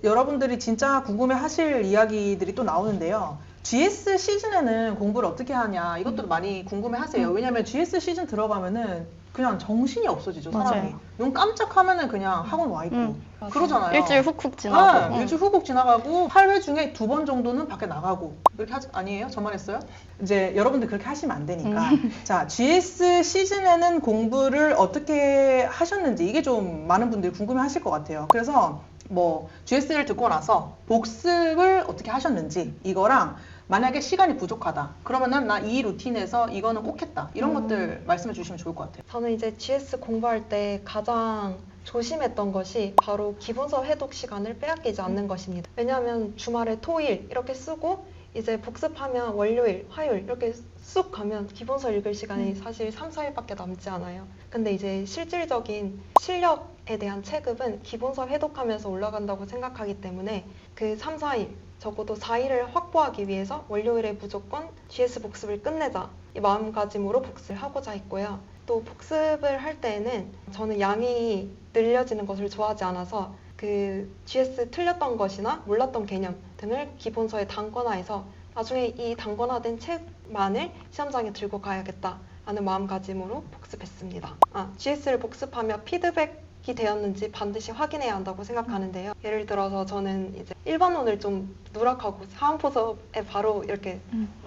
여러분들이 진짜 궁금해 하실 이야기들이 또 나오는데요. GS 시즌에는 공부를 어떻게 하냐 이것도 많이 궁금해 하세요. 왜냐면 GS 시즌 들어가면은 그냥 정신이 없어지죠, 사람이. 맞아요. 눈 깜짝하면은 그냥 학원 와 있고. 그러잖아요. 일주일 훅훅 지나고. 일주일 훅훅 지나가고 8회 중에 2번 정도는 밖에 나가고. 그렇게 아니에요? 저만 했어요? 이제 여러분들 그렇게 하시면 안 되니까. 자, GS 시즌에는 공부를 어떻게 하셨는지 이게 좀 많은 분들이 궁금해 하실 것 같아요. 그래서 뭐 GS를 듣고 나서 복습을 어떻게 하셨는지 이거랑 만약에 시간이 부족하다 그러면은 나 이 루틴에서 이거는 꼭 했다 이런 것들 말씀해 주시면 좋을 것 같아요. 저는 이제 GS 공부할 때 가장 조심했던 것이 바로 기본서 회독 시간을 빼앗기지 않는 것입니다. 왜냐하면 주말에 토일 이렇게 쓰고 이제 복습하면 월요일, 화요일 이렇게 쑥 가면 기본서 읽을 시간이 사실 3, 4일밖에 남지 않아요. 근데 이제 실질적인 실력에 대한 체급은 기본서 회독하면서 올라간다고 생각하기 때문에 그 3, 4일 적어도 4일을 확보하기 위해서 월요일에 무조건 GS 복습을 끝내자 이 마음가짐으로 복습을 하고자 했고요. 또 복습을 할 때에는 저는 양이 늘려지는 것을 좋아하지 않아서 그 GS 틀렸던 것이나 몰랐던 개념 등을 기본서에 담거나해서 나중에 이 담거나된 책만을 시험장에 들고 가야겠다 라는 마음가짐으로 복습했습니다. GS를 복습하며 피드백이 되었는지 반드시 확인해야 한다고 생각하는데요. 예를 들어서 저는 이제 일반론을 좀 누락하고 사원포섭에 바로 이렇게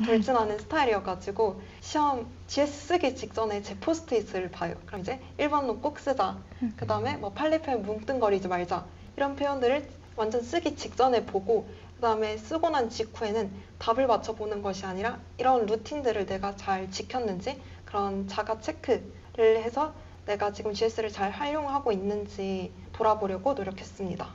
돌진하는 스타일이어가지고 시험 GS 쓰기 직전에 제 포스트잇을 봐요. 그럼 이제 일반론 꼭 쓰자. 그 다음에 뭐 팔리펜 뭉뚱거리지 말자. 이런 표현들을 완전 쓰기 직전에 보고 그 다음에 쓰고 난 직후에는 답을 맞춰보는 것이 아니라 이런 루틴들을 내가 잘 지켰는지 그런 자가 체크를 해서 내가 지금 GS를 잘 활용하고 있는지 돌아보려고 노력했습니다.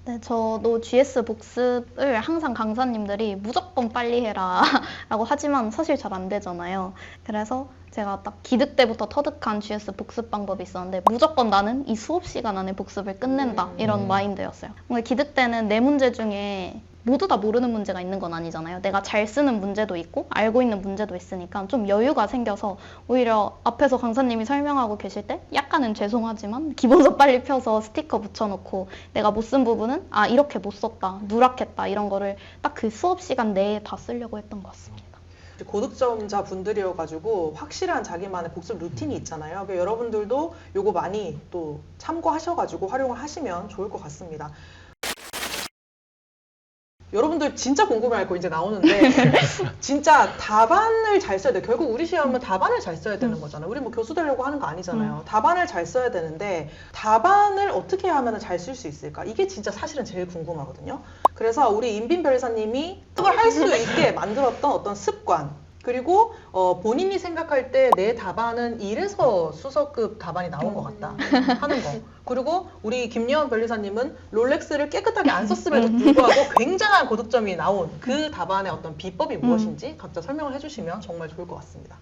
네, 저도 GS 복습을 항상 강사님들이 무조건 빨리 해라 라고 하지만 사실 잘 안 되잖아요. 그래서 제가 딱 기득 때부터 터득한 GS 복습 방법이 있었는데 무조건 나는 이 수업 시간 안에 복습을 끝낸다 이런 마인드였어요. 뭔가 기득 때는 네 문제 중에 모두 다 모르는 문제가 있는 건 아니잖아요. 내가 잘 쓰는 문제도 있고 알고 있는 문제도 있으니까 좀 여유가 생겨서 오히려 앞에서 강사님이 설명하고 계실 때 약간은 죄송하지만 기본서 빨리 펴서 스티커 붙여놓고 내가 못 쓴 부분은 이렇게 못 썼다, 누락했다 이런 거를 딱 그 수업 시간 내에 다 쓰려고 했던 것 같습니다. 고득점자 분들이어가지고 확실한 자기만의 복습 루틴이 있잖아요. 그러니까 여러분들도 요거 많이 또 참고하셔가지고 활용을 하시면 좋을 것 같습니다. 여러분들 진짜 궁금해할 거 이제 나오는데 진짜 답안을 잘 써야 돼. 결국 우리 시험은 답안을 잘 써야 되는 거잖아요. 우리 뭐 교수 되려고 하는 거 아니잖아요. 답안을 잘 써야 되는데 답안을 어떻게 하면 잘 쓸 수 있을까? 이게 진짜 사실은 제일 궁금하거든요. 그래서 우리 임빈 변호사님이 그걸 할 수 있게 만들었던 어떤 습관 그리고 본인이 생각할 때 내 답안은 이래서 수석급 답안이 나온 것 같다 하는 거. 그리고 우리 김예원 변리사님은 롤렉스를 깨끗하게 안 썼음에도 불구하고 굉장한 고득점이 나온 그 답안의 어떤 비법이 무엇인지 각자 설명을 해주시면 정말 좋을 것 같습니다.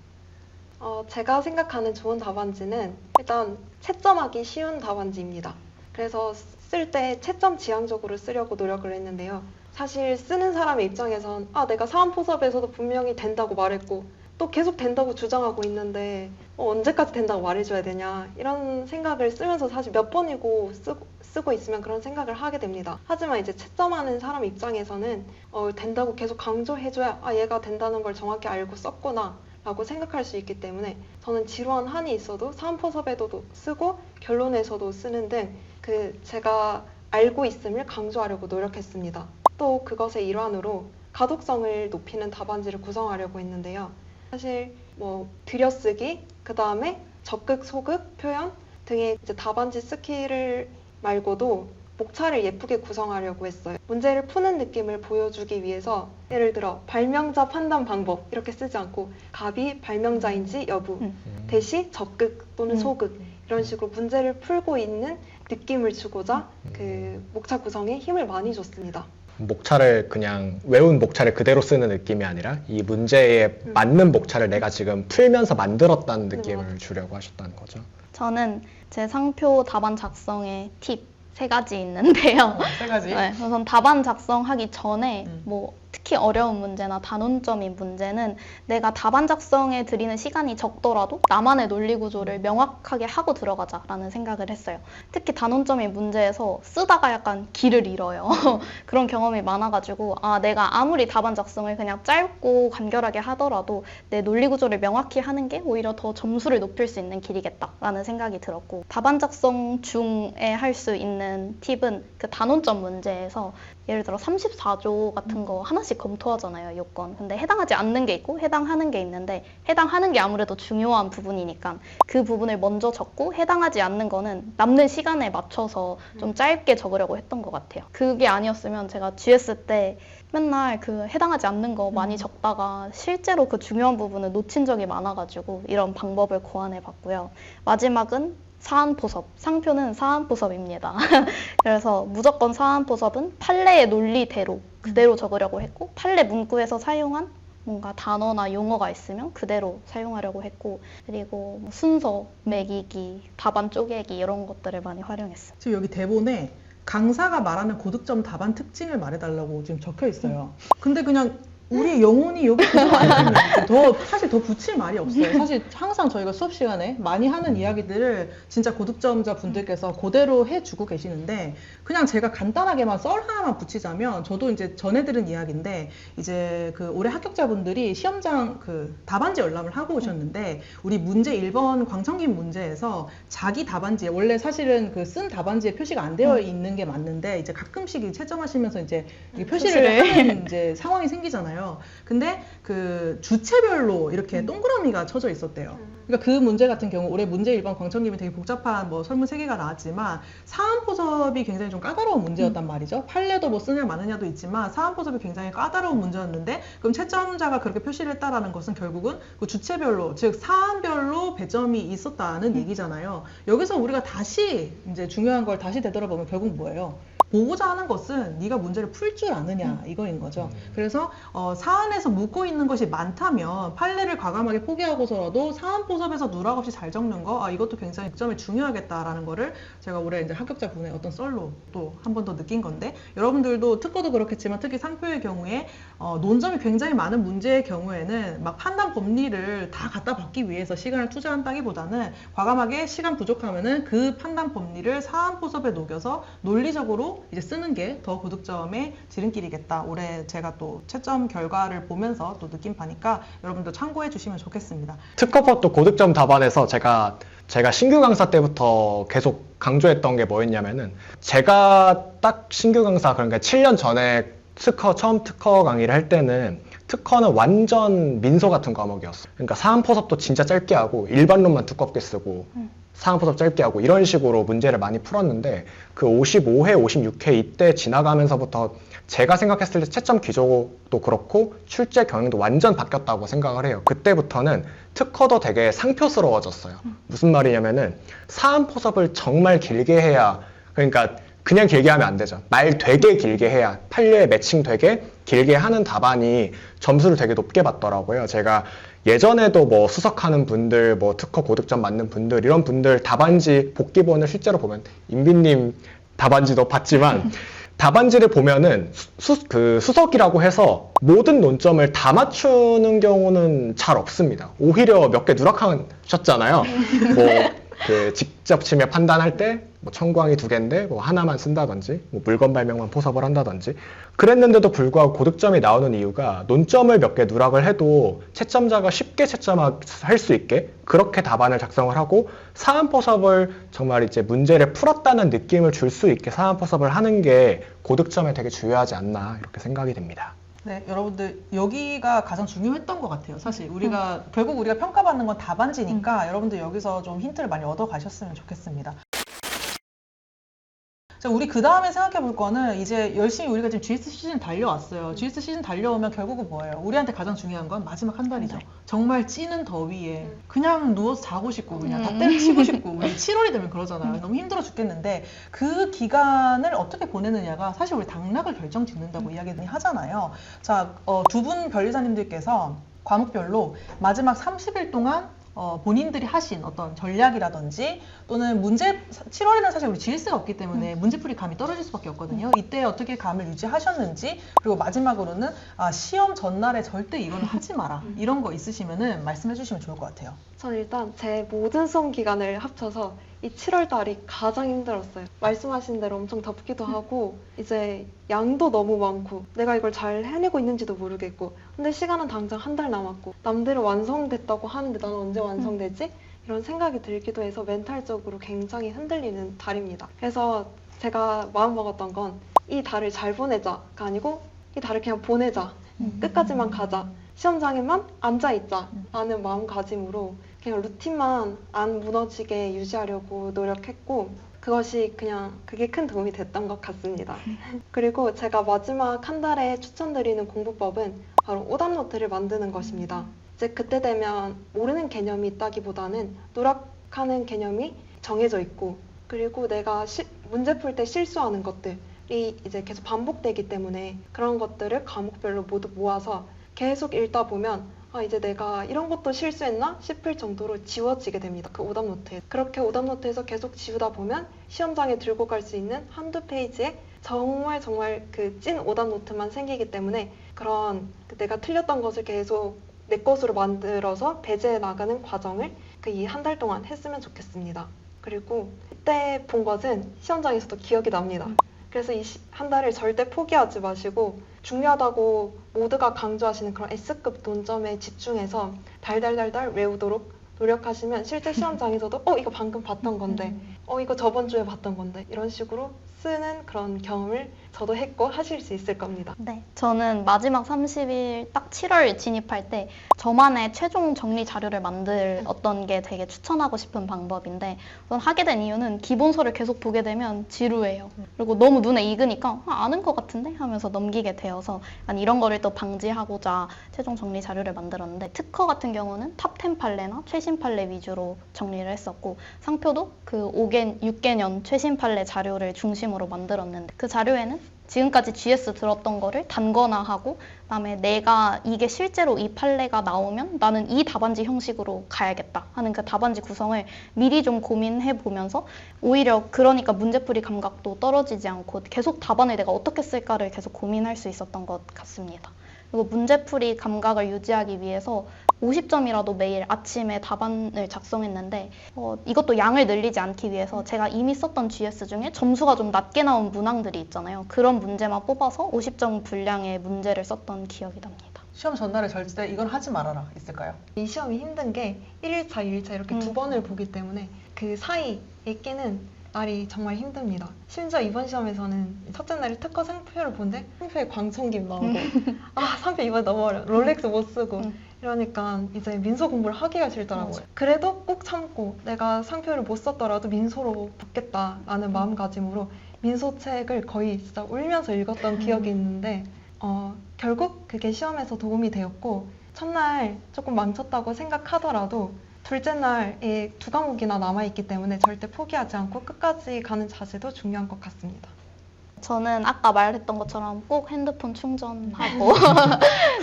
제가 생각하는 좋은 답안지는 일단 채점하기 쉬운 답안지입니다. 그래서 쓸 때 채점 지향적으로 쓰려고 노력을 했는데요. 사실 쓰는 사람의 입장에선 내가 사원포섭에서도 분명히 된다고 말했고 또 계속 된다고 주장하고 있는데 언제까지 된다고 말해줘야 되냐 이런 생각을 쓰면서 사실 몇 번이고 쓰고 있으면 그런 생각을 하게 됩니다. 하지만 이제 채점하는 사람 입장에서는 된다고 계속 강조해줘야 얘가 된다는 걸 정확히 알고 썼구나 라고 생각할 수 있기 때문에 저는 지루한 한이 있어도 사원포섭에도 쓰고 결론에서도 쓰는 등 제가 알고 있음을 강조하려고 노력했습니다. 또 그것의 일환으로 가독성을 높이는 답안지를 구성하려고 했는데요. 사실 뭐 들여쓰기, 그 다음에 적극, 소극, 표현 등의 이제 답안지 스킬을 말고도 목차를 예쁘게 구성하려고 했어요. 문제를 푸는 느낌을 보여주기 위해서 예를 들어 발명자 판단 방법 이렇게 쓰지 않고 갑이 발명자인지 여부, 대시 적극 또는 소극 이런 식으로 문제를 풀고 있는 느낌을 주고자 그 목차 구성에 힘을 많이 줬습니다. 목차를 그냥 외운 목차를 그대로 쓰는 느낌이 아니라 이 문제에 맞는 목차를 내가 지금 풀면서 만들었다는 느낌을 주려고 하셨다는 거죠. 저는 제 상표 답안 작성의 팁 3가지 있는데요. 3가지? 네, 우선 답안 작성하기 전에 뭐 특히 어려운 문제나 단원점인 문제는 내가 답안 작성에 들이는 시간이 적더라도 나만의 논리 구조를 명확하게 하고 들어가자라는 생각을 했어요. 특히 단원점인 문제에서 쓰다가 약간 길을 잃어요. 그런 경험이 많아가지고 내가 아무리 답안 작성을 그냥 짧고 간결하게 하더라도 내 논리 구조를 명확히 하는 게 오히려 더 점수를 높일 수 있는 길이겠다라는 생각이 들었고, 답안 작성 중에 할 수 있는 팁은 그 단원점 문제에서 예를 들어 34조 같은 거 하나씩 검토하잖아요, 요건. 근데 해당하지 않는 게 있고 해당하는 게 있는데, 해당하는 게 아무래도 중요한 부분이니까 그 부분을 먼저 적고 해당하지 않는 거는 남는 시간에 맞춰서 좀 짧게 적으려고 했던 것 같아요. 그게 아니었으면 제가 GS 때 맨날 그 해당하지 않는 거 많이 적다가 실제로 그 중요한 부분을 놓친 적이 많아가지고 이런 방법을 고안해 봤고요. 마지막은 사안포섭, 상표는 사안포섭입니다. 그래서 무조건 사안포섭은 판례의 논리대로 그대로 적으려고 했고, 판례 문구에서 사용한 뭔가 단어나 용어가 있으면 그대로 사용하려고 했고, 그리고 뭐 순서, 매기기, 답안 쪼개기 이런 것들을 많이 활용했어요. 지금 여기 대본에 강사가 말하는 고득점 답안 특징을 말해달라고 지금 적혀 있어요. 근데 그냥 우리 영혼이 여기 계속 안 있으면 사실 더 붙일 말이 없어요. 사실 항상 저희가 수업 시간에 많이 하는 이야기들을 진짜 고득점자 분들께서 그대로 해주고 계시는데, 그냥 제가 간단하게만 썰 하나만 붙이자면, 저도 이제 전해 들은 이야기인데, 이제 그 올해 합격자분들이 시험장 그 답안지 열람을 하고 오셨는데, 우리 문제 1번 광청김 문제에서 자기 답안지에 원래 사실은 그 쓴 답안지에 표시가 안 되어 있는 게 맞는데, 이제 가끔씩 채점하시면서 이제 표시를 하는 이제 상황이 생기잖아요. 근데 그 주체별로 이렇게 동그라미가 쳐져 있었대요. 그러니까 그 문제 같은 경우 올해 문제 1번 광청김이 되게 복잡한 뭐 설문 3개가 나왔지만, 사안포섭이 굉장히 좀 까다로운 문제였단 말이죠. 판례도 뭐 쓰냐 마느냐도 있지만 사안포섭이 굉장히 까다로운 문제였는데, 그럼 채점자가 그렇게 표시를 했다라는 것은 결국은 그 주체별로, 즉 사안별로 배점이 있었다는 얘기잖아요. 여기서 우리가 다시 이제 중요한 걸 다시 되돌아보면 결국 뭐예요? 보고자 하는 것은 네가 문제를 풀 줄 아느냐 이거인 거죠. 그래서 사안에서 묻고 있는 것이 많다면 판례를 과감하게 포기하고서라도 사안포섭에서 누락 없이 잘 적는 거, 이것도 굉장히 득점이 중요하겠다라는 거를 제가 올해 이제 합격자 분의 어떤 썰로 또 한 번 더 느낀 건데, 여러분들도 특허도 그렇겠지만 특히 상표의 경우에 논점이 굉장히 많은 문제의 경우에는 막 판단 법리를 다 갖다 받기 위해서 시간을 투자한다기보다는 과감하게 시간 부족하면은 그 판단 법리를 사안포섭에 녹여서 논리적으로 이제 쓰는 게 더 고득점의 지름길이겠다. 올해 제가 또 채점 결과를 보면서 또 느낀 바니까 여러분도 참고해 주시면 좋겠습니다. 특허법도 고득점 답안에서 제가 신규 강사 때부터 계속 강조했던 게 뭐였냐면은, 제가 딱 신규 강사, 그러니까 7년 전에 처음 특허 강의를 할 때는 특허는 완전 민소 같은 과목이었어. 그러니까 사안포섭도 진짜 짧게 하고 일반론만 두껍게 쓰고 사안포섭 짧게 하고 이런 식으로 문제를 많이 풀었는데, 그 55회, 56회 이때 지나가면서부터 제가 생각했을 때 채점 기조도 그렇고 출제 경향도 완전 바뀌었다고 생각을 해요. 그때부터는 특허도 되게 상표스러워졌어요. 무슨 말이냐면은 사안포섭을 정말 길게 해야, 그러니까 그냥 길게 하면 안 되죠. 말 되게 길게 해야, 판례에 매칭 되게 길게 하는 답안이 점수를 되게 높게 받더라고요. 제가 예전에도 뭐 수석하는 분들, 뭐 특허 고득점 맞는 분들, 이런 분들 답안지 복기본을 실제로 보면, 임빈님 답안지도 봤지만 답안지를 보면은 수석이라고 해서 모든 논점을 다 맞추는 경우는 잘 없습니다. 오히려 몇 개 누락하셨잖아요. 뭐 그 직접 침해 판단할 때 뭐 청구항이 2개인데 뭐 하나만 쓴다든지, 뭐 물건 발명만 포섭을 한다든지 그랬는데도 불구하고 고득점이 나오는 이유가, 논점을 몇 개 누락을 해도 채점자가 쉽게 채점할 수 있게 그렇게 답안을 작성을 하고, 사안포섭을 정말 이제 문제를 풀었다는 느낌을 줄 수 있게 사안포섭을 하는 게 고득점에 되게 중요하지 않나, 이렇게 생각이 됩니다. 네, 여러분들 여기가 가장 중요했던 것 같아요. 사실 결국 우리가 평가받는 건 답안지니까 여러분들 여기서 좀 힌트를 많이 얻어 가셨으면 좋겠습니다. 자, 우리 그 다음에 생각해 볼 거는, 이제 열심히 우리가 지금 GS 시즌 달려왔어요. GS 시즌 달려오면 결국은 뭐예요? 우리한테 가장 중요한 건 마지막 한 달이죠. 정말 찌는 더위에 그냥 누워서 자고 싶고 그냥 다 때려치고 싶고, 우리 7월이 되면 그러잖아요. 너무 힘들어 죽겠는데 그 기간을 어떻게 보내느냐가 사실 우리 당락을 결정짓는다고 이야기를 하잖아요. 자, 두 분 변리사님들께서 과목별로 마지막 30일 동안 본인들이 하신 어떤 전략이라든지 또는 7월에는 사실 우리 GS가 없기 때문에 문제풀이 감이 떨어질 수밖에 없거든요. 이때 어떻게 감을 유지하셨는지, 그리고 마지막으로는 시험 전날에 절대 이건 하지 마라 이런 거 있으시면은 말씀해 주시면 좋을 것 같아요. 전 일단 제 모든 수험 기간을 합쳐서 이 7월 달이 가장 힘들었어요. 말씀하신 대로 엄청 덥기도 하고 이제 양도 너무 많고 내가 이걸 잘 해내고 있는지도 모르겠고 근데 시간은 당장 한 달 남았고 남들은 완성됐다고 하는데 나는 언제 완성되지? 이런 생각이 들기도 해서 멘탈적으로 굉장히 흔들리는 달입니다. 그래서 제가 마음먹었던 건 이 달을 잘 보내자가 아니고 이 달을 그냥 보내자. 끝까지만 가자. 시험장에만 앉아있자 라는 마음가짐으로 그냥 루틴만 안 무너지게 유지하려고 노력했고 그게 큰 도움이 됐던 것 같습니다. 그리고 제가 마지막 한 달에 추천드리는 공부법은 바로 오답노트를 만드는 것입니다. 이제 그때 되면 모르는 개념이 있다기보다는 누락하는 개념이 정해져 있고 그리고 내가 문제 풀 때 실수하는 것들이 이제 계속 반복되기 때문에 그런 것들을 과목별로 모두 모아서 계속 읽다 보면 이제 내가 이런 것도 실수했나 싶을 정도로 지워지게 됩니다. 그 오답노트에. 그렇게 오답노트에서 계속 지우다 보면 시험장에 들고 갈 수 있는 한두 페이지에 정말 그 찐 오답노트만 생기기 때문에 그런 내가 틀렸던 것을 계속 내 것으로 만들어서 배제해 나가는 과정을 그 이 한 달 동안 했으면 좋겠습니다. 그리고 그때 본 것은 시험장에서도 기억이 납니다. 그래서 이 한 달을 절대 포기하지 마시고 중요하다고 모두가 강조하시는 그런 S급 논점에 집중해서 달달달달 외우도록 노력하시면 실제 시험장에서도 이거 방금 봤던 건데 이거 저번 주에 봤던 건데 이런 식으로 쓰는 그런 경험을 저도 했고 하실 수 있을 겁니다. 네, 저는 마지막 30일 딱 7월 진입할 때 저만의 최종 정리 자료를 만들었던 게 되게 추천하고 싶은 방법인데 우선 하게 된 이유는 기본서를 계속 보게 되면 지루해요. 그리고 너무 눈에 익으니까 아는 것 같은데 하면서 넘기게 되어서 이런 거를 또 방지하고자 최종 정리 자료를 만들었는데 특허 같은 경우는 탑 10 판례나 최신 판례 위주로 정리를 했었고 상표도 그 6개년 최신 판례 자료를 중심으로 만들었는데 그 자료에는 지금까지 GS 들었던 거를 단권화하고 그다음에 내가 이게 실제로 이 판례가 나오면 나는 이 답안지 형식으로 가야겠다 하는 그 답안지 구성을 미리 좀 고민해 보면서 오히려 그러니까 문제풀이 감각도 떨어지지 않고 계속 답안을 내가 어떻게 쓸까를 계속 고민할 수 있었던 것 같습니다. 그리고 문제풀이 감각을 유지하기 위해서 50점이라도 매일 아침에 답안을 작성했는데 이것도 양을 늘리지 않기 위해서 제가 이미 썼던 GS 중에 점수가 좀 낮게 나온 문항들이 있잖아요. 그런 문제만 뽑아서 50점 분량의 문제를 썼던 기억이 납니다. 시험 전날에 절대 이건 하지 말아라 있을까요? 이 시험이 힘든 게 1일차, 2일차 이렇게 두 번을 보기 때문에 그 사이에 끼는 날이 정말 힘듭니다. 심지어 이번 시험에서는 첫째 날에 특허 상표를 보는데 상표에 광천김 나오고 상표 이번에 너무 어려워. 롤렉스 못 쓰고 이러니까 이제 민소 공부를 하기가 싫더라고요. 그래도 꼭 참고 내가 상표를 못 썼더라도 민소로 붙겠다라는 마음가짐으로 민소책을 거의 진짜 울면서 읽었던 기억이 있는데 결국 그게 시험에서 도움이 되었고 첫날 조금 망쳤다고 생각하더라도 둘째 날에 2과목이나 남아있기 때문에 절대 포기하지 않고 끝까지 가는 자세도 중요한 것 같습니다. 저는 아까 말했던 것처럼 꼭 핸드폰 충전하고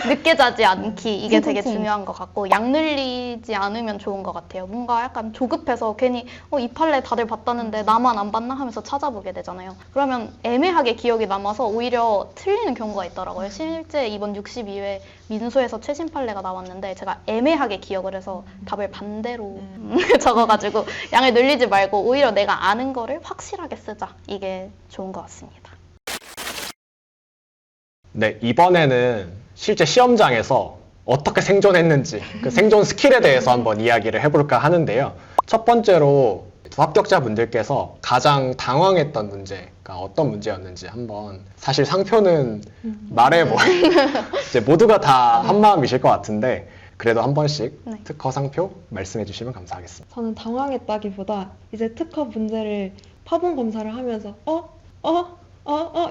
늦게 자지 않기 이게 되게 중요한 것 같고 양 늘리지 않으면 좋은 것 같아요. 뭔가 약간 조급해서 괜히 이 판례 다들 봤다는데 나만 안 봤나 하면서 찾아보게 되잖아요. 그러면 애매하게 기억이 남아서 오히려 틀리는 경우가 있더라고요. 실제 이번 62회 민소에서 최신 판례가 나왔는데 제가 애매하게 기억을 해서 답을 반대로 적어가지고 양을 늘리지 말고 오히려 내가 아는 거를 확실하게 쓰자. 이게 좋은 것 같습니다. 네, 이번에는 실제 시험장에서 어떻게 생존했는지 그 생존 스킬에 대해서 한번 이야기를 해볼까 하는데요. 첫 번째로 합격자분들께서 가장 당황했던 문제가 어떤 문제였는지 한번 사실 상표는 이제 모두가 다 한마음이실 것 같은데 그래도 한 번씩 네. 특허 상표 말씀해 주시면 감사하겠습니다. 저는 당황했다기보다 이제 특허 문제를 파본 검사를 하면서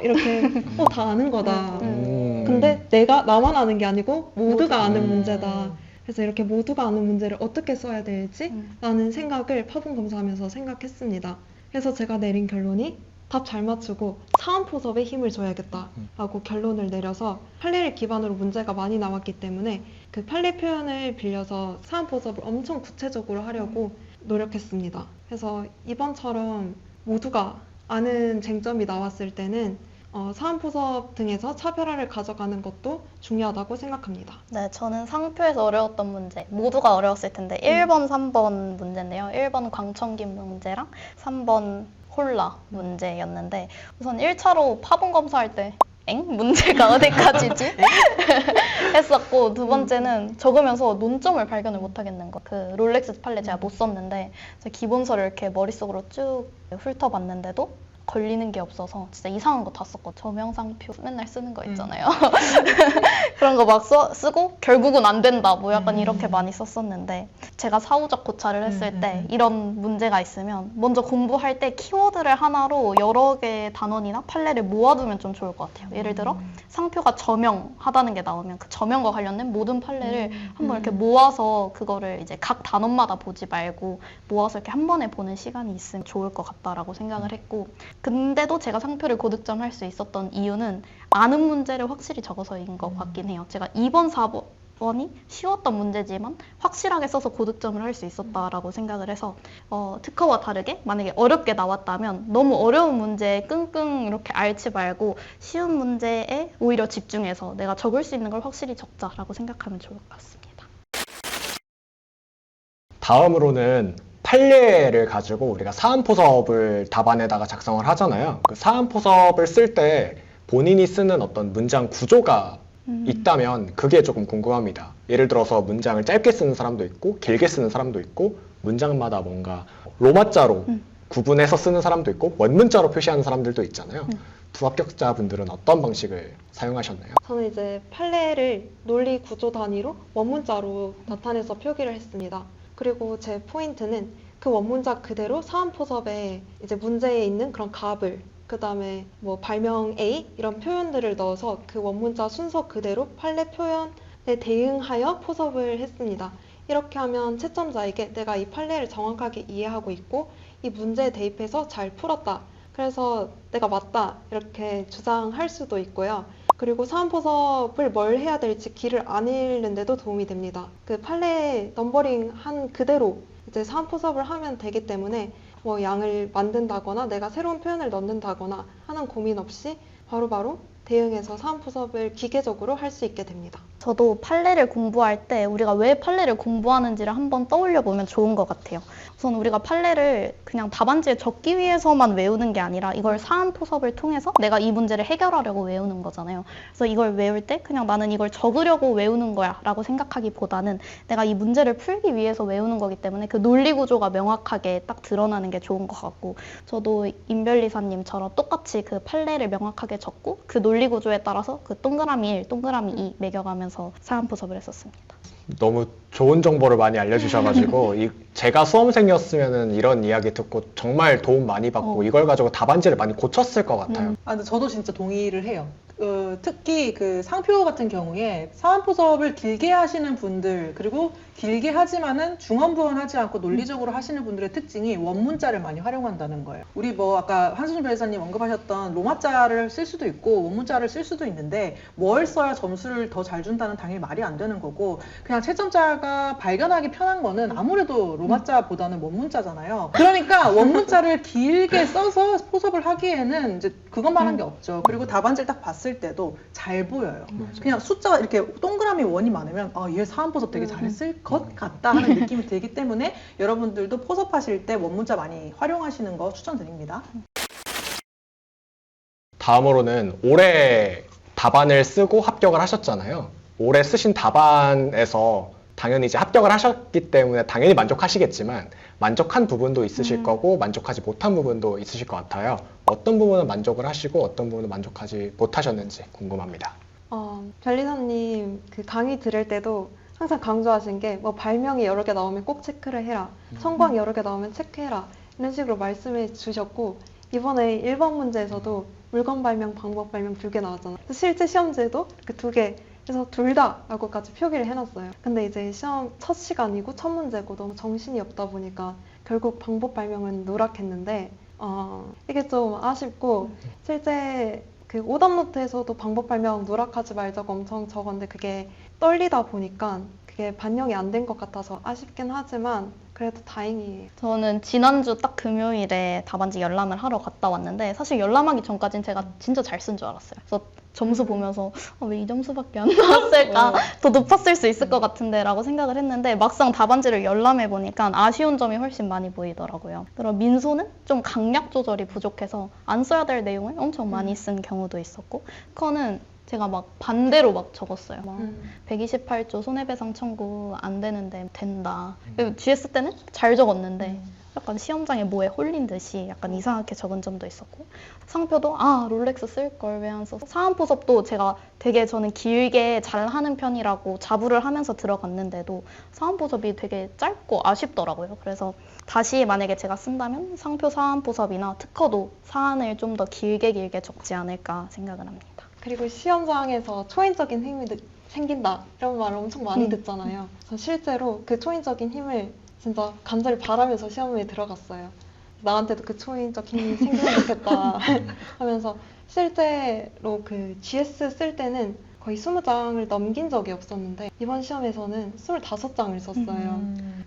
이렇게 다 아는 거다. 근데 나만 아는 게 아니고 모두가 아는 문제다. 그래서 이렇게 모두가 아는 문제를 어떻게 써야 될지 라는 생각을 파본 검사하면서 생각했습니다. 그래서 제가 내린 결론이 답 잘 맞추고 사원포섭에 힘을 줘야겠다라고 결론을 내려서 판례를 기반으로 문제가 많이 나왔기 때문에 그 판례 표현을 빌려서 사원포섭을 엄청 구체적으로 하려고 노력했습니다. 그래서 이번처럼 모두가 아는 쟁점이 나왔을 때는 사원포섭 등에서 차별화를 가져가는 것도 중요하다고 생각합니다. 네, 저는 상표에서 어려웠던 문제, 모두가 어려웠을 텐데 1번, 3번 문제인데요. 1번 광천김 문제랑 3번 홀라 문제였는데 우선 1차로 파본 검사할 때 문제가 어디까지지? 했었고 두 번째는 적으면서 논점을 발견을 못 하겠는 거. 그 롤렉스 판례 제가 못 썼는데 제가 기본서를 이렇게 머릿속으로 쭉 훑어봤는데도 걸리는 게 없어서 진짜 이상한 거 다 썼고 저명상표 맨날 쓰는 거 있잖아요. 그런 거 막 쓰고 결국은 안 된다 뭐 약간 이렇게 많이 썼었는데 제가 사후적 고찰을 했을 때 이런 문제가 있으면 먼저 공부할 때 키워드를 하나로 여러 개의 단원이나 판례를 모아두면 좀 좋을 것 같아요. 예를 들어 상표가 저명하다는 게 나오면 그 저명과 관련된 모든 판례를 한번 이렇게 모아서 그거를 이제 각 단원마다 보지 말고 모아서 이렇게 한 번에 보는 시간이 있으면 좋을 것 같다라고 생각을 했고 근데도 제가 상표를 고득점 할 수 있었던 이유는 아는 문제를 확실히 적어서인 것 같긴 해요. 제가 2번, 4번이 쉬웠던 문제지만 확실하게 써서 고득점을 할 수 있었다라고 생각을 해서 특허와 다르게 만약에 어렵게 나왔다면 너무 어려운 문제에 끙끙 이렇게 앓지 말고 쉬운 문제에 오히려 집중해서 내가 적을 수 있는 걸 확실히 적자라고 생각하면 좋을 것 같습니다. 다음으로는 판례를 가지고 우리가 사안포섭을 답안에다가 작성을 하잖아요. 그 사안포섭을 쓸 때 본인이 쓰는 어떤 문장 구조가 있다면 그게 조금 궁금합니다. 예를 들어서 문장을 짧게 쓰는 사람도 있고 길게 쓰는 사람도 있고 문장마다 뭔가 로마자로 구분해서 쓰는 사람도 있고 원문자로 표시하는 사람들도 있잖아요. 두 합격자분들은 어떤 방식을 사용하셨나요? 저는 이제 판례를 논리 구조 단위로 원문자로 나타내서 표기를 했습니다. 그리고 제 포인트는 그 원문자 그대로 사안포섭에 이제 문제에 있는 그런 갑을 그 다음에 뭐 발명 A 이런 표현들을 넣어서 그 원문자 순서 그대로 판례 표현에 대응하여 포섭을 했습니다. 이렇게 하면 채점자에게 내가 이 판례를 정확하게 이해하고 있고 이 문제에 대입해서 잘 풀었다. 그래서 내가 맞다 이렇게 주장할 수도 있고요. 그리고 사안포섭을 뭘 해야 될지 길을 안 잃는데도 도움이 됩니다. 그 판례 넘버링 한 그대로 이제 사안포섭을 하면 되기 때문에 뭐 양을 만든다거나 내가 새로운 표현을 넣는다거나 하는 고민 없이 바로바로 대응해서 사안포섭을 기계적으로 할 수 있게 됩니다. 저도 판례를 공부할 때 우리가 왜 판례를 공부하는지를 한번 떠올려 보면 좋은 것 같아요. 우선 우리가 판례를 그냥 답안지에 적기 위해서만 외우는 게 아니라 이걸 사안포섭을 통해서 내가 이 문제를 해결하려고 외우는 거잖아요. 그래서 이걸 외울 때 그냥 나는 이걸 적으려고 외우는 거야 라고 생각하기보다는 내가 이 문제를 풀기 위해서 외우는 거기 때문에 그 논리 구조가 명확하게 딱 드러나는 게 좋은 것 같고 저도 임별리사님처럼 똑같이 그 판례를 명확하게 적고 그 논리 구조에 따라서 그 동그라미 1, 동그라미 2 매겨가면서 사안포섭을 했었습니다. 너무 좋은 정보를 많이 알려주셔가지고 제가 수험생이었으면 이런 이야기 듣고 정말 도움 많이 받고 이걸 가지고 답안지를 많이 고쳤을 것 같아요. 근데 저도 진짜 동의를 해요. 특히 그 상표 같은 경우에 사안포섭을 길게 하시는 분들 그리고 길게 하지만은 중언부언하지 않고 논리적으로 하시는 분들의 특징이 원문자를 많이 활용한다는 거예요. 우리 뭐 아까 한수진 변호사님 언급하셨던 로마자를 쓸 수도 있고 원문자를 쓸 수도 있는데 뭘 써야 점수를 더 잘 준다는 당연히 말이 안 되는 거고 그냥 채점자가 발견하기 편한 거는 아무래도 로마자보다는 원문자잖아요. 그러니까 원문자를 길게 써서 포섭을 하기에는 이제 그것만 한 게 없죠. 그리고 답안지를 딱 봤을 때도 잘 보여요. 그냥 숫자가 이렇게 동그라미 원이 많으면 얘 사안포섭 되게 잘했을 것 같다 하는 느낌이 들기 때문에 여러분들도 포섭하실 때 원문자 많이 활용하시는 거 추천드립니다. 다음으로는 올해 답안을 쓰고 합격을 하셨잖아요. 올해 쓰신 답안에서 당연히 이제 합격을 하셨기 때문에 당연히 만족하시겠지만 만족한 부분도 있으실 거고 만족하지 못한 부분도 있으실 것 같아요. 어떤 부분은 만족을 하시고 어떤 부분은 만족하지 못하셨는지 궁금합니다. 변리사님 그 강의 들을 때도 항상 강조하신 게 뭐 발명이 여러 개 나오면 꼭 체크를 해라. 성광 여러 개 나오면 체크해라. 이런 식으로 말씀해 주셨고 이번에 1번 문제에서도 물건 발명, 방법 발명 2개 나왔잖아요. 실제 시험지에도 이렇게 2개 그래서 둘 다라고까지 표기를 해놨어요. 근데 이제 시험 첫 시간이고 첫 문제고 너무 정신이 없다 보니까 결국 방법 발명은 누락했는데 이게 좀 아쉽고 실제 그 오답노트에서도 방법 설명 누락하지 말자고 엄청 적었는데 그게 떨리다 보니까 그게 반영이 안 된 것 같아서 아쉽긴 하지만 그래도 다행이에요. 저는 지난주 딱 금요일에 답안지 열람을 하러 갔다 왔는데 사실 열람하기 전까진 제가 진짜 잘 쓴 줄 알았어요. 그래서 점수 보면서 왜 이 점수밖에 안 나왔을까? 더 높았을 수 있을 것 같은데 라고 생각을 했는데 막상 답안지를 열람해 보니까 아쉬운 점이 훨씬 많이 보이더라고요. 그리고 민소는 좀 강약 조절이 부족해서 안 써야 될 내용을 엄청 많이 쓴 경우도 있었고 커는 제가 막 반대로 막 적었어요. 막 128조 손해배상 청구 안 되는데 된다. 그리고 GS 때는 잘 적었는데 약간 시험장에 뭐에 홀린 듯이 약간 이상하게 적은 점도 있었고 상표도 롤렉스 쓸 걸 왜 안 써서 사안포섭도 제가 되게 저는 길게 잘 하는 편이라고 자부를 하면서 들어갔는데도 사안포섭이 되게 짧고 아쉽더라고요. 그래서 다시 만약에 제가 쓴다면 상표 사안포섭이나 특허도 사안을 좀 더 길게 적지 않을까 생각을 합니다. 그리고 시험장에서 초인적인 힘이 생긴다 이런 말을 엄청 많이 듣잖아요. 그래서 실제로 그 초인적인 힘을 진짜 간절히 바라면서 시험에 들어갔어요. 나한테도 그 초인적 힘이 생기면 좋겠다 하면서 실제로 그 GS 쓸 때는 거의 20장을 넘긴 적이 없었는데 이번 시험에서는 25장을 썼어요.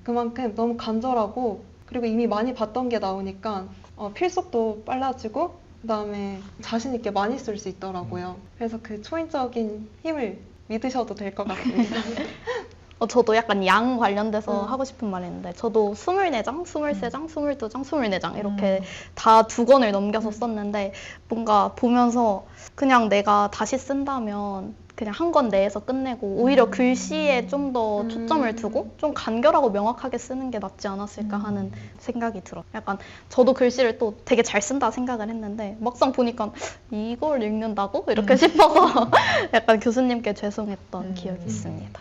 그만큼 너무 간절하고 그리고 이미 많이 봤던 게 나오니까 필속도 빨라지고 그다음에 자신 있게 많이 쓸 수 있더라고요. 그래서 그 초인적인 힘을 믿으셔도 될 것 같습니다. 저도 약간 양 관련돼서 하고 싶은 말이 있는데 저도 24장, 23장, 22장, 24장 이렇게 다 2권을 넘겨서 썼는데 뭔가 보면서 그냥 내가 다시 쓴다면 그냥 한 권 내에서 끝내고 오히려 글씨에 좀 더 초점을 두고 좀 간결하고 명확하게 쓰는 게 낫지 않았을까 하는 생각이 들어요. 약간 저도 글씨를 또 되게 잘 쓴다 생각을 했는데 막상 보니까 이걸 읽는다고? 이렇게 싶어서 약간 교수님께 죄송했던 기억이 있습니다.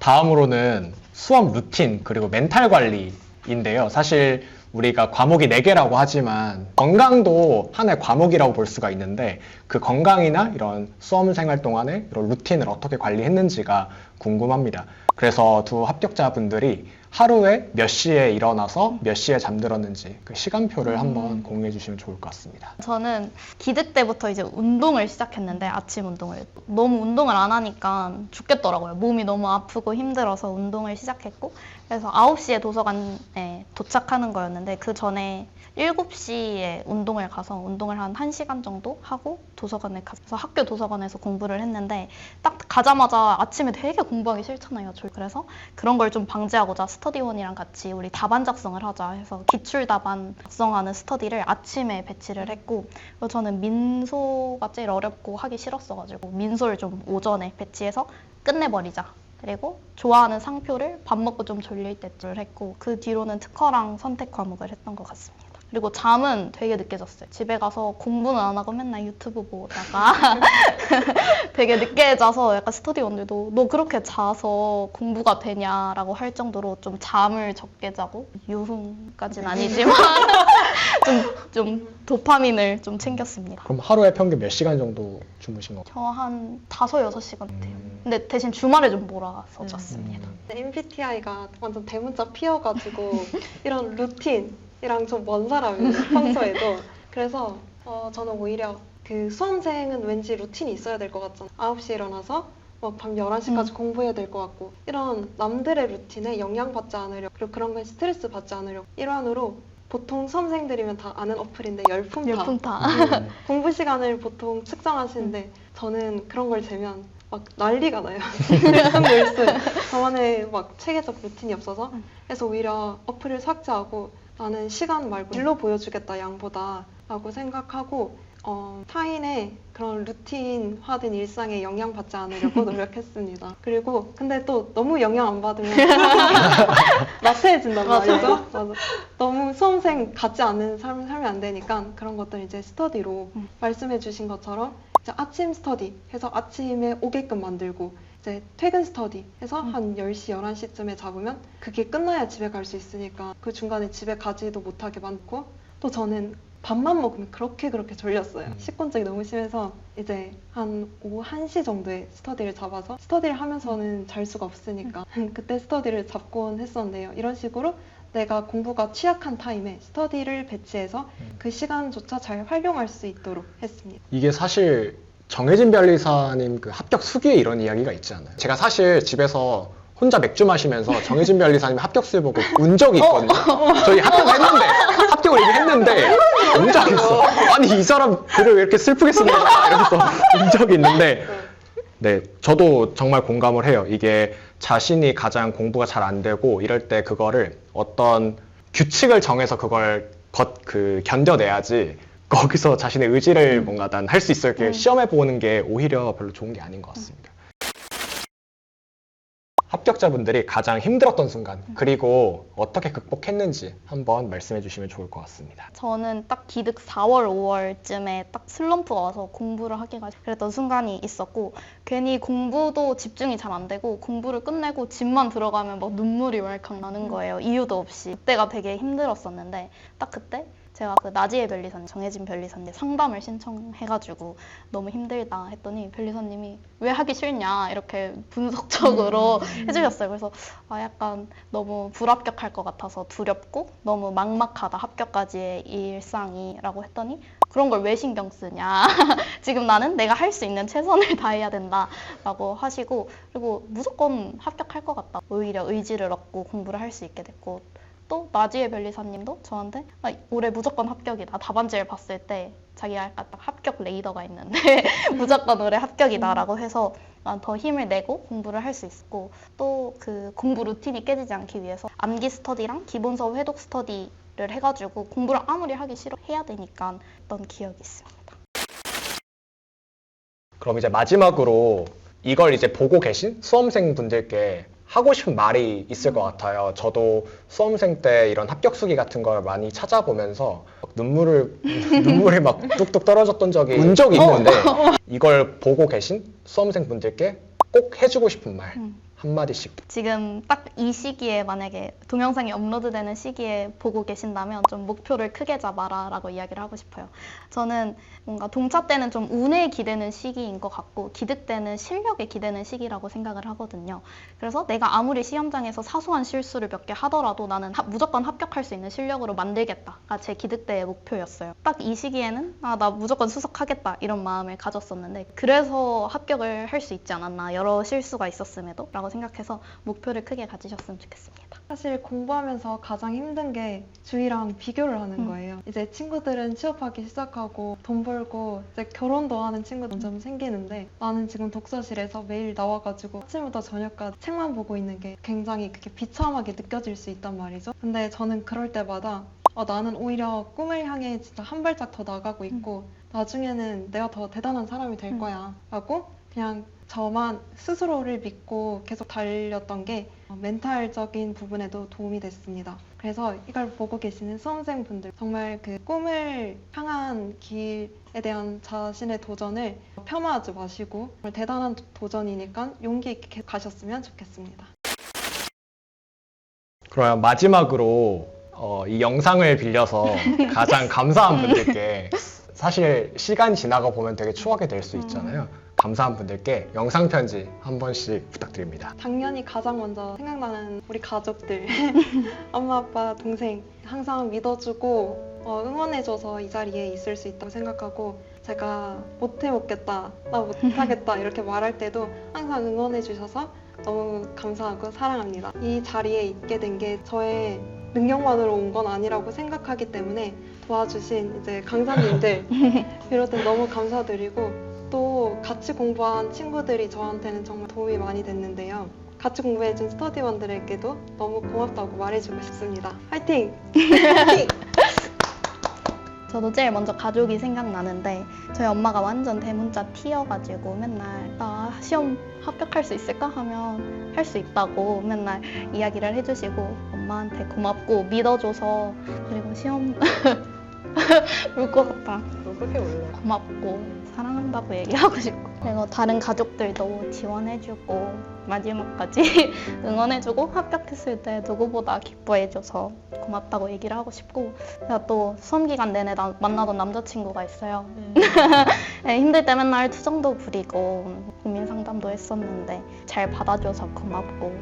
다음으로는 수업 루틴 그리고 멘탈 관리인데요. 사실 우리가 과목이 4개라고 하지만 건강도 하나의 과목이라고 볼 수가 있는데 그 건강이나 이런 수험 생활 동안에 이런 루틴을 어떻게 관리했는지가 궁금합니다. 그래서 두 합격자분들이 하루에 몇 시에 일어나서 몇 시에 잠들었는지 그 시간표를 한번 공유해 주시면 좋을 것 같습니다. 저는 기드 때부터 이제 운동을 시작했는데 아침 운동을 너무 운동을 안 하니까 죽겠더라고요. 몸이 너무 아프고 힘들어서 운동을 시작했고 그래서 9시에 도서관에 도착하는 거였는데 그 전에 7시에 운동을 가서 운동을 한 1시간 정도 하고 도서관에 가서 학교 도서관에서 공부를 했는데 딱 가자마자 아침에 되게 공부하기 싫잖아요. 그래서 그런 걸 좀 방지하고자 스터디원이랑 같이 우리 답안 작성을 하자 해서 기출 답안 작성하는 스터디를 아침에 배치를 했고 그리고 저는 민소가 제일 어렵고 하기 싫었어가지고 민소를 좀 오전에 배치해서 끝내버리자. 그리고 좋아하는 상표를 밥 먹고 좀 졸릴 때쯤 했고 그 뒤로는 특허랑 선택 과목을 했던 것 같습니다. 그리고 잠은 되게 늦게 잤어요. 집에 가서 공부는 안 하고 맨날 유튜브 보다가 되게 늦게 자서 약간 스터디원들도 너 그렇게 자서 공부가 되냐라고 할 정도로 좀 잠을 적게 자고 유흥까지는 아니지만 좀 도파민을 좀 챙겼습니다. 그럼 하루에 평균 몇 시간 정도 주무신 건가요? 저 한 5-6시간 같아요. 근데 대신 주말에 좀 몰아서 잤습니다. MBTI가 완전 대문자 피어가지고 이런 루틴이랑 좀 먼 사람이에요, 평소에도. 그래서 저는 오히려 그 수험생은 왠지 루틴이 있어야 될 것 같잖아요. 9시에 일어나서 밤 11시까지 공부해야 될 것 같고 이런 남들의 루틴에 영향받지 않으려고 그리고 그런 거에 스트레스 받지 않으려고 일환으로 보통 수험생들이면 다 아는 어플인데 열품타 공부 시간을 보통 측정하시는데 저는 그런 걸 재면 막 난리가 나요. 늘쓴 저만의 막 체계적 루틴이 없어서 그래서 오히려 어플을 삭제하고 나는 시간 말고 일로 보여주겠다 양보다 라고 생각하고 타인의 그런 루틴화된 일상에 영향받지 않으려고 노력했습니다. 그리고 근데 또 너무 영향 안 받으면 나태해진단 말이죠. 맞아. 너무 수험생 같지 않은 삶을 살면 안 되니까 그런 것들 이제 스터디로 말씀해 주신 것처럼 이제 아침 스터디 해서 아침에 오게끔 만들고 이제 퇴근 스터디 해서 한 10시, 11시쯤에 잡으면 그게 끝나야 집에 갈 수 있으니까 그 중간에 집에 가지도 못하게 만들고 또 저는 밥만 먹으면 그렇게 졸렸어요. 식곤증이 너무 심해서 이제 한 오후 1시 정도에 스터디를 잡아서 스터디를 하면서는 잘 수가 없으니까 그때 스터디를 잡곤 했었는데요. 이런 식으로 내가 공부가 취약한 타임에 스터디를 배치해서 그 시간조차 잘 활용할 수 있도록 했습니다. 이게 사실 정혜진 변리사님 그 합격 수기에 이런 이야기가 있지 않아요? 제가 사실 집에서 혼자 맥주 마시면서 정혜진 변리사님 합격수를 보고 운 적이 있거든요. 저희 합격을 이미 했는데 운 적이 있어. 아니 이 사람 글을 왜 이렇게 슬프게 쓰는가 이러면서 운 적이 있는데 네, 저도 정말 공감을 해요. 이게 자신이 가장 공부가 잘 안 되고 이럴 때 그거를 어떤 규칙을 정해서 그걸 견뎌내야지 거기서 자신의 의지를 뭔가 난 할 수 있어 이렇게 시험해 보는 게 오히려 별로 좋은 게 아닌 것 같습니다. 합격자분들이 가장 힘들었던 순간 그리고 어떻게 극복했는지 한번 말씀해 주시면 좋을 것 같습니다. 저는 딱 기득 4월, 5월쯤에 딱 슬럼프가 와서 공부를 하기가 그랬던 순간이 있었고 괜히 공부도 집중이 잘 안 되고 공부를 끝내고 집만 들어가면 막 눈물이 왈칵 나는 거예요. 이유도 없이. 그때가 되게 힘들었었는데 딱 그때 제가 그 나지혜 변리사님, 정혜진 변리사님 상담을 신청해가지고 너무 힘들다 했더니 변리사님이 왜 하기 싫냐 이렇게 분석적으로 해주셨어요. 그래서 약간 너무 불합격할 것 같아서 두렵고 너무 막막하다 합격까지의 일상이라고 했더니 그런 걸 왜 신경 쓰냐 지금 나는 내가 할 수 있는 최선을 다해야 된다라고 하시고 그리고 무조건 합격할 것 같다. 오히려 의지를 얻고 공부를 할 수 있게 됐고 또 나지혜 변리사님도 저한테 올해 무조건 합격이다. 답안지를 봤을 때 자기가 약간 딱 합격 레이더가 있는데 무조건 올해 합격이다라고 해서 더 힘을 내고 공부를 할 수 있었고 또 그 공부 루틴이 깨지지 않기 위해서 암기 스터디랑 기본 수업 회독 스터디를 해가지고 공부를 아무리 하기 싫어 해야 되니까 했던 기억이 있습니다. 그럼 이제 마지막으로 이걸 이제 보고 계신 수험생 분들께 하고 싶은 말이 있을 것 같아요. 저도 수험생 때 이런 합격 수기 같은 걸 많이 찾아보면서 눈물이 막 뚝뚝 떨어졌던 운 적이 있는데 이걸 보고 계신 수험생 분들께 꼭 해주고 싶은 말 한마디씩. 지금 딱 이 시기에 만약에 동영상이 업로드되는 시기에 보고 계신다면 좀 목표를 크게 잡아라 라고 이야기를 하고 싶어요. 저는 뭔가 동차 때는 좀 운에 기대는 시기인 것 같고 기득 때는 실력에 기대는 시기라고 생각을 하거든요. 그래서 내가 아무리 시험장에서 사소한 실수를 몇 개 하더라도 나는 무조건 합격할 수 있는 실력으로 만들겠다가 제 기득 때의 목표였어요. 딱 이 시기에는 나 무조건 수석하겠다 이런 마음을 가졌었는데 그래서 합격을 할 수 있지 않았나 여러 실수가 있었음에도 라고 생각해서 목표를 크게 가지셨으면 좋겠습니다. 사실 공부하면서 가장 힘든 게 주위랑 비교를 하는 거예요. 이제 친구들은 취업하기 시작하고 돈 벌고 이제 결혼도 하는 친구들 좀 생기는데 나는 지금 독서실에서 매일 나와가지고 아침부터 저녁까지 책만 보고 있는 게 굉장히 그게 비참하게 느껴질 수 있단 말이죠. 근데 저는 그럴 때마다 나는 오히려 꿈을 향해 진짜 한 발짝 더 나가고 있고 나중에는 내가 더 대단한 사람이 될 거야 라고 그냥 저만 스스로를 믿고 계속 달렸던 게 멘탈적인 부분에도 도움이 됐습니다. 그래서 이걸 보고 계시는 수험생분들 정말 그 꿈을 향한 길에 대한 자신의 도전을 폄하하지 마시고 정말 대단한 도전이니까 용기 있게 가셨으면 좋겠습니다. 그러면 마지막으로 이 영상을 빌려서 가장 감사한 분들께 사실 시간이 지나가 보면 되게 추억이 될 수 있잖아요. 감사한 분들께 영상 편지 한 번씩 부탁드립니다. 당연히 가장 먼저 생각나는 우리 가족들 엄마, 아빠, 동생 항상 믿어주고 응원해줘서 이 자리에 있을 수 있다고 생각하고 제가 못해먹겠다, 나 못하겠다 이렇게 말할 때도 항상 응원해주셔서 너무 감사하고 사랑합니다. 이 자리에 있게 된 게 저의 능력만으로 온 건 아니라고 생각하기 때문에 도와주신 이제 강사님들 비롯해 너무 감사드리고 또 같이 공부한 친구들이 저한테는 정말 도움이 많이 됐는데요. 같이 공부해준 스터디원들에게도 너무 고맙다고 말해주고 싶습니다. 화이팅! 저도 제일 먼저 가족이 생각나는데 저희 엄마가 완전 대문자 T여가지고 맨날 나 시험 합격할 수 있을까 하면 할 수 있다고 맨날 이야기를 해주시고 엄마한테 고맙고 믿어줘서 그리고 시험 울 것 같아. 어떻게 올려? 고맙고 사랑한다고 얘기하고 싶고 그리고 다른 가족들도 지원해주고 마지막까지 응원해주고 합격했을 때 누구보다 기뻐해줘서 고맙다고 얘기를 하고 싶고 제가 또 수험 기간 내내 만나던 남자친구가 있어요. 네, 힘들 때 맨날 투정도 부리고 고민 상담도 했었는데 잘 받아줘서 고맙고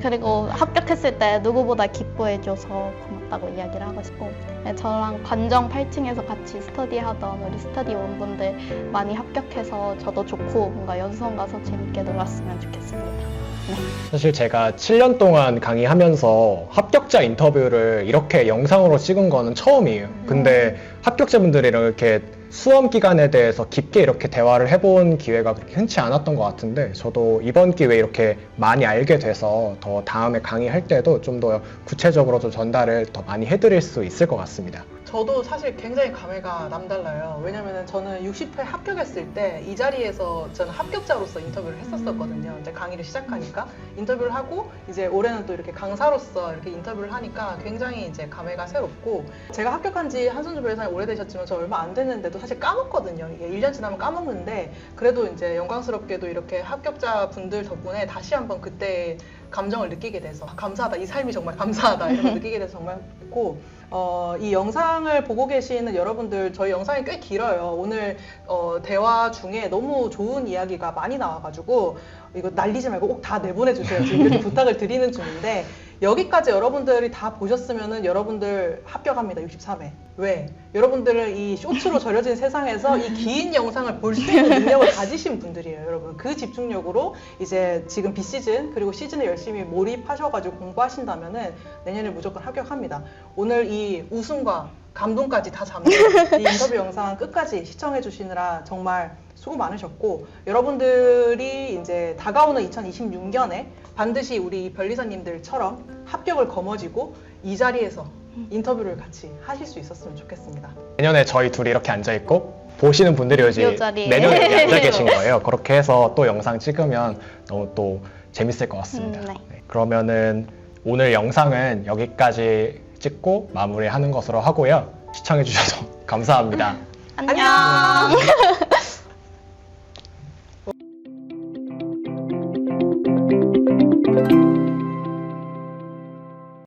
그리고 합격했을 때 누구보다 기뻐해줘서 고맙다고 이야기를 하고 싶고, 네, 저랑 관정 8층에서 같이 스터디하던 우리 스터디원분들 많이 합격해서 저도 좋고 뭔가 연수원 가서 재밌게 놀았으면 좋겠습니다. 사실 제가 7년 동안 강의하면서 합격자 인터뷰를 이렇게 영상으로 찍은 거는 처음이에요. 근데 합격자분들이랑 이렇게 수험 기간에 대해서 깊게 이렇게 대화를 해본 기회가 그렇게 흔치 않았던 것 같은데, 저도 이번 기회에 이렇게 많이 알게 돼서 더 다음에 강의할 때도 좀 더 구체적으로 좀 전달을 더 많이 해드릴 수 있을 것 같습니다. 저도 사실 굉장히 감회가 남달라요. 왜냐면은 저는 60회 합격했을 때 이 자리에서 저는 합격자로서 인터뷰를 했었거든요. 이제 강의를 시작하니까 인터뷰를 하고, 이제 올해는 또 이렇게 강사로서 이렇게 인터뷰를 하니까 굉장히 이제 감회가 새롭고, 제가 합격한 지 한선주 변호사님 오래되셨지만 저 얼마 안 됐는데도 사실 까먹거든요. 이게 1년 지나면 까먹는데, 그래도 이제 영광스럽게도 이렇게 합격자 분들 덕분에 다시 한번 그때의 감정을 느끼게 돼서 감사하다, 이 삶이 정말 감사하다 이런 걸 느끼게 돼서 정말 좋고, 이 영상을 보고 계시는 여러분들, 저희 영상이 꽤 길어요. 오늘 대화 중에 너무 좋은 이야기가 많이 나와가지고 이거 날리지 말고 꼭 다 내보내주세요. 지금 이렇게 부탁을 드리는 중인데, 여기까지 여러분들이 다 보셨으면은 여러분들 합격합니다. 63회. 왜? 여러분들은 이 쇼츠로 절여진 세상에서 이 긴 영상을 볼 수 있는 능력을 가지신 분들이에요, 여러분. 그 집중력으로 이제 지금 B시즌 그리고 시즌에 열심히 몰입하셔가지고 공부하신다면은 내년에 무조건 합격합니다. 오늘 이 웃음과 감동까지 다 잡는 이 인터뷰 영상 끝까지 시청해 주시느라 정말 수고 많으셨고, 여러분들이 이제 다가오는 2026년에 반드시 우리 변리사님들처럼 합격을 거머쥐고 이 자리에서 인터뷰를 같이 하실 수 있었으면 좋겠습니다. 내년에 저희 둘이 이렇게 앉아있고 보시는 분들이 이 이제 자리에. 내년에 여기 앉아 계신 거예요. 그렇게 해서 또 영상 찍으면 너무 또 재밌을 것 같습니다. 네. 네, 그러면은 오늘 영상은 여기까지 찍고 마무리하는 것으로 하고요. 시청해주셔서 감사합니다. 안녕.